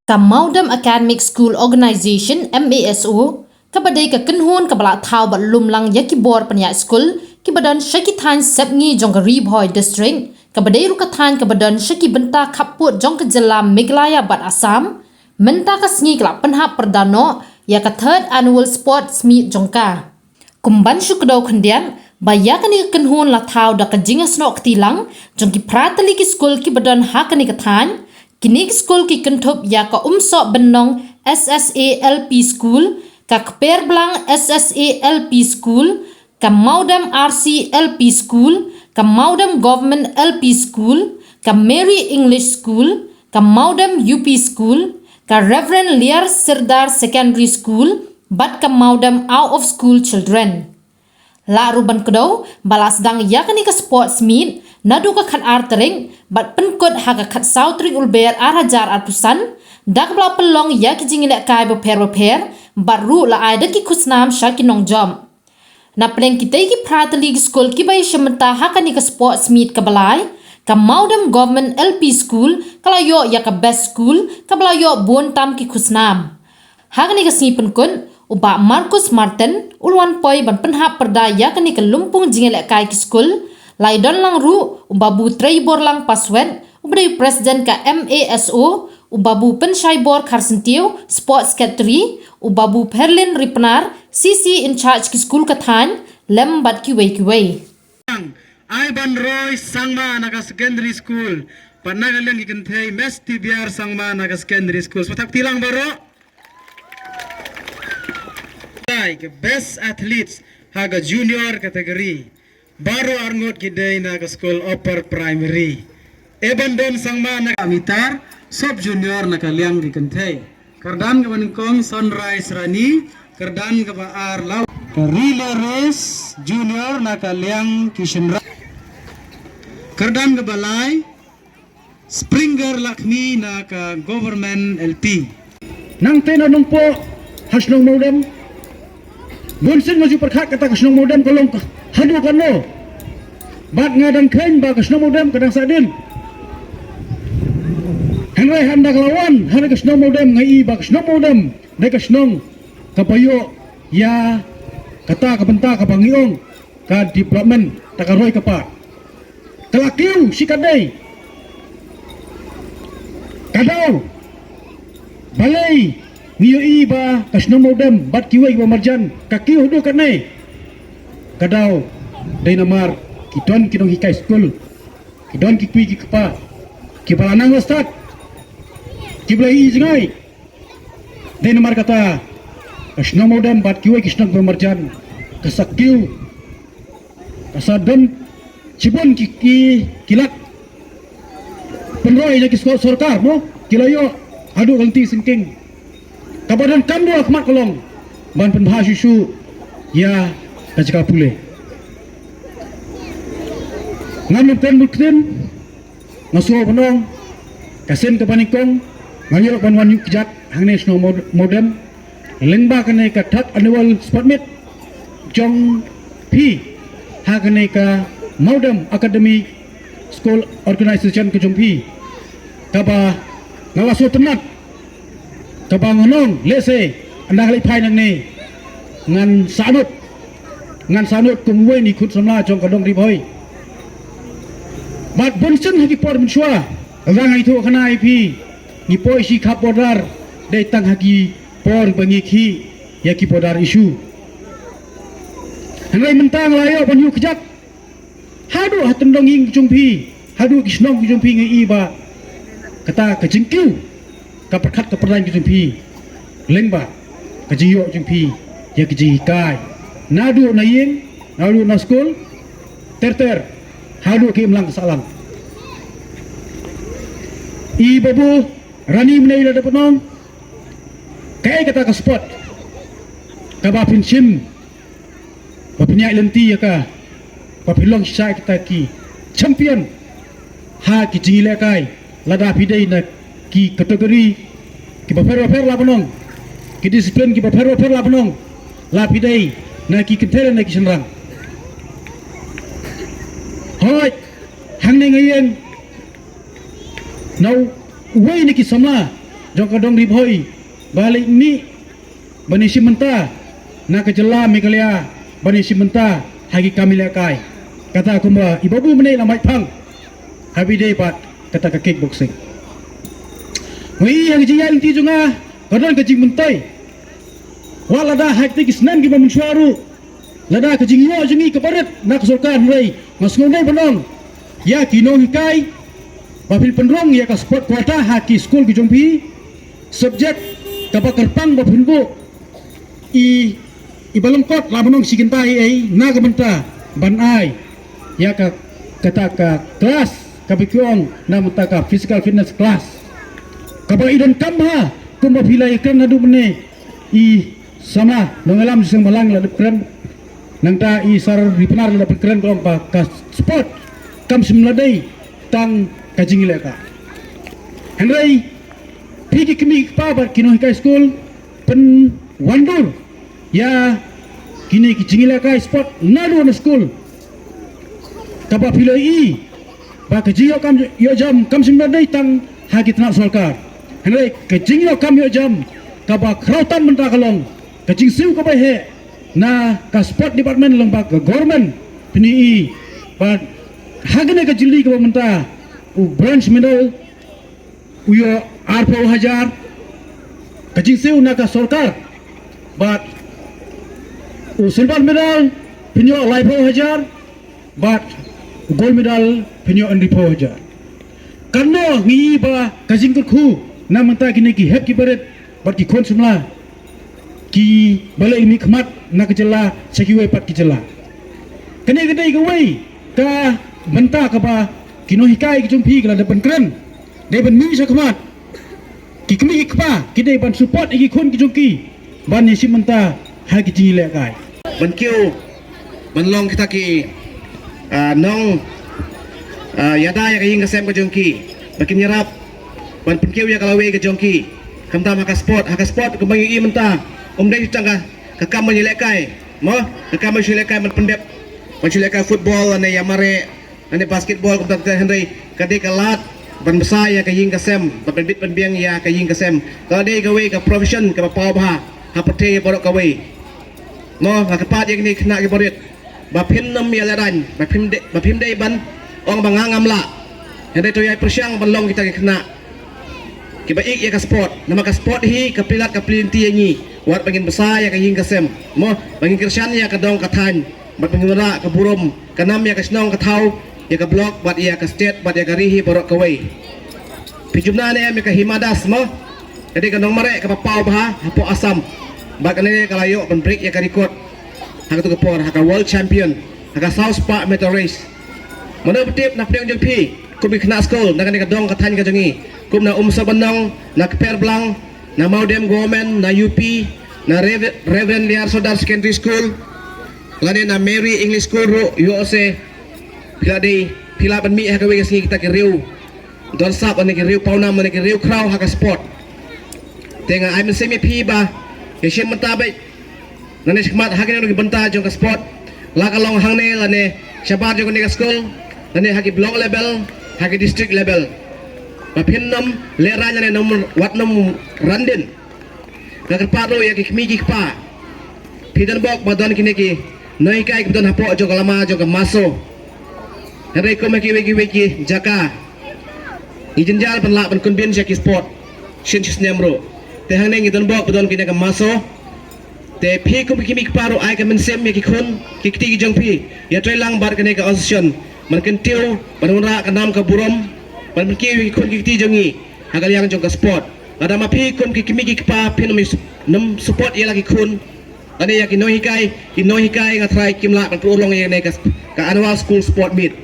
Kamaudam Academic School Organization MASO kabadai ka kenhun kabala thau bat lumlang yaki bor panya school kibadan shaki than sepngi jongari boy district kabadai rukathan kabadan shaki benta khaput jongka jilla Meghalaya bat Assam menta ka sngi kala penha perdano ya ka third annual sports meet jongka kumban shukdau khandian bayakani kenhun la thau da ka jinga snok tilang jongki pratali ki school kibadan hakani ka than kini school ki kentup ya ka umsok benong SSALP school ka Kper Blang SSALP school ka Maudam RCLP school ka Maudam Government LP school ka Mary English school ka Maudam UP school ka Reverend Liar Sirdar Secondary School bat ka Maudam out of school children la ruban kedau balas dang yakani ka sports meet nadu ka khat artering bat penkot ha ka khat sautring ulber arajar atusan dak bla pelong yaki jingile kai beper baru la ai daki khusnam shaki nong jom na pleng kitai ki pratali school ki bai shamta ha kani ka sports meet ka balai ka Maudam Government LP school kala yo ya ka best school ka bla yo bon tam ki khusnam ha kani ka si penkot uba Marcus Martin ulwan poi ban penha perda yakani ka lumpung jingile kai ki school lai don lang ru ubabu traibor lang paswet ubri president ka MASO ubabu penshaibor kharsentiu sports secretary ubabu Perlin Ripnar CC in charge ki school ka than lembat ki wei ai ban roy sangma naga secondary school panagaleng ikenthei mes tibiar sangma naga secondary school patak tilang baro like best athletes haga junior category baru arngot kidai naga school upper primary ebandon sangma naga amitar sub junior naga liang ikenthei kardan ga banikong sunrise rani kardan ga ar law relay race junior naga liang kishenra kardan ga balai springer lakmi naga government LP nang tena nung po hasnong modem bunsin maju perkhat kata hasnong modem kolong hadu kano bat ngadang khen ba hasnong modem kadang sadin hangai handa lawan hana hasnong modem ngai ba hasnong modem dai hasnong kapayo ya kata kabenta ka bangiong ka development takaroi kapa kalakiu sikadai kadau balai niyo iba kasno modem bat kiwai ba marjan kakiu do kanai kadau dai namar kidon kidong hikai school kidon kikui kikapa kibalanang ustad kiblai jingai dai namar kata kasno modem bat kiwai kisno ba marjan kasakiu kasadon cibon kiki kilat penroi na kisko sorkar mo kilayo adu ganti singking kabadan kandu akmat kolong ban penbahas isu ya kacika pule ngamin pen buktin ngasuh penong kasen kepanikong nganyurok banwan yuk kijak hangne snow modem lengba kene ka third annual sport meet jong pi hakane ka Maudam Academy School Organization ke jompi kaba ngawasu tenat kaba ngonong lese anda kali pai nang ni ngan sanut kumwe ni khut samla jong kadong ri boy mat bonsen hagi por mensua rang itu kana IP ni poi si khap bodar dei tang hagi por bangi khi ya ki podar isu hangai mentang layo banyu kejak hadu hatendong ing jumpi hadu kisnong jumpi ngai iba kata kejengkiu kaperkat keperlain jumpi lengba kejiyo jumpi ya kejikai nadu naying nadu na school ter hadu ki mlang salang ibabu rani menai da penong kai kata ka spot ka ba pinsim ba pinyai lenti ya ka papilong sai kita ki champion ha ki jingile kai lada pidai na ki kategori ki baper la bonong ki disiplin ki baper la bonong la pidai na ki kentere na ki senrang hoi hang ne ngayen nau wei ni ki samla jong kadong ribhoi balik ni bani simenta na kejela mekalia bani simenta hagi kamila kai kata aku ma ibabu menai lamai pang habi day pat kata ka kickboxing wi yang jiya inti junga kadon ka jing mentai wala da hak ti kisnan ki bamunsuaru lada ka jing yo jungi ka barat nak sorkan rei masngonai banong ya kino hikai bapil penrong ya ka sport kuota haki school ki jongpi subjek ka pakarpang bapinbo i ibalongkot labanong sikintai ai na ka benta banai ya ka kata ka kelas ka bikyong na mutaka physical fitness class ka ba idon kamha kumba pilai kan hadu mene i sama mengalam sing malang la keren nang ta i sar ripenar la keren kolom pa ka sport kam simladai tang kajing leka henry pigi kimi pa bar kino high school pen wandur ya kini kajing leka sport nadu na school kaba pilai i ba kajing kam yo jam kam simladai tang hagi tnak solkar henry kajing yo kam yo jam kaba krautan menta kalong kajing siu kaba he na ka sport department lembag government pini i ba hagane ka jili ka menta u branch medal uyo arpo hajar kajing siu na ka sarkar but u silver medal pinyo laipo hajar but gold medal pinyo andripo hajar karno ngi ba kajing ku na menta kini ki hep ki baret but ki kon sumla ki balai mi khmat na kejela sekiwe pat kejela kene kedai ke wei ka benta ka ba kino hikai ki jumpi kala depan keren depan mi sa khmat ki kemi ki kpa ki dei ban support ki khon ki jumki ban ni simenta ha ki jile kai ban kiu ban long kita ki nong yada ya king kasem ka jongki bakin nyerap ban penkiu ya kalawe ka jongki kamta haka sport kembang i menta dei tangga ka kam nyelekai mo ka kam nyelekai man pendep man nyelekai football ane yamare ane basketball kumta henry kade kalat ban besar ya ka ying kasem ban bit ban biang ya ka ying kasem ka dei ka we ka profession ka pa ba ha pate borok ka we mo ka pat yang ni kena ke borit ba pin nam ya laran ba pim dei ban ong bangangam la henry to ya persiang ban long kita kena kiba ik ya ka sport nama ka sport hi ka pilat ka plinti yangi wat bangin besar ya ka ying kasem mo bangin kersan ya ka dong ka than bat bangin ra ka burom ka nam ya ka snong ka thau ya ka block bat ya ka state bat ya ka rihi borok ka wei pijumna ne ya ka himadas mo jadi ka dong mare ka papau bah hapo asam bat ka ne ka layo ban break ya ka record haka tu ka por haka world champion haka south park metal race mana betip nak pedang jeng pi kum bi kena school nak ka dong ka than ka jengi kum na sabanang na per blang na Maudem Government na UP na Reverend Liar Sodar Secondary School lani na Mary English School ro USA pila ban mi ha kawe kasi kita ke riu don sap ane ke riu pauna ane ke riu kraw ha ka sport tenga ai men semi pi ba ye shem mata bai nane skmat ha ke no banta jong ka sport la ka long hang ne lane shabar jong ne ka school lane ha ki block level ha ki district level Pinam leranya ne nomor wat nom randin nagar paro ya ki kmi ki pa pidan bok badan kini ki noi kai ki don hapo jo kalama jo maso hare ko me ki weki jaka ijenjal ban la ban kunbin ki sport shin snemro te hang ne don bok badan kini ka maso te phi ko ki mi paro ai ka men sem me ki khon ki ti ki jong phi ya trei lang bar kini ka association man ken tiu ban ra ka nam ka burom ban ki kon ki ti jongi hagal yang jong ka sport ada ma phi kon ki kimi ki pa phin num support ya lagi kun ane ya ki no hikai nga try kimla kan pro long ya ne ka annual school sport meet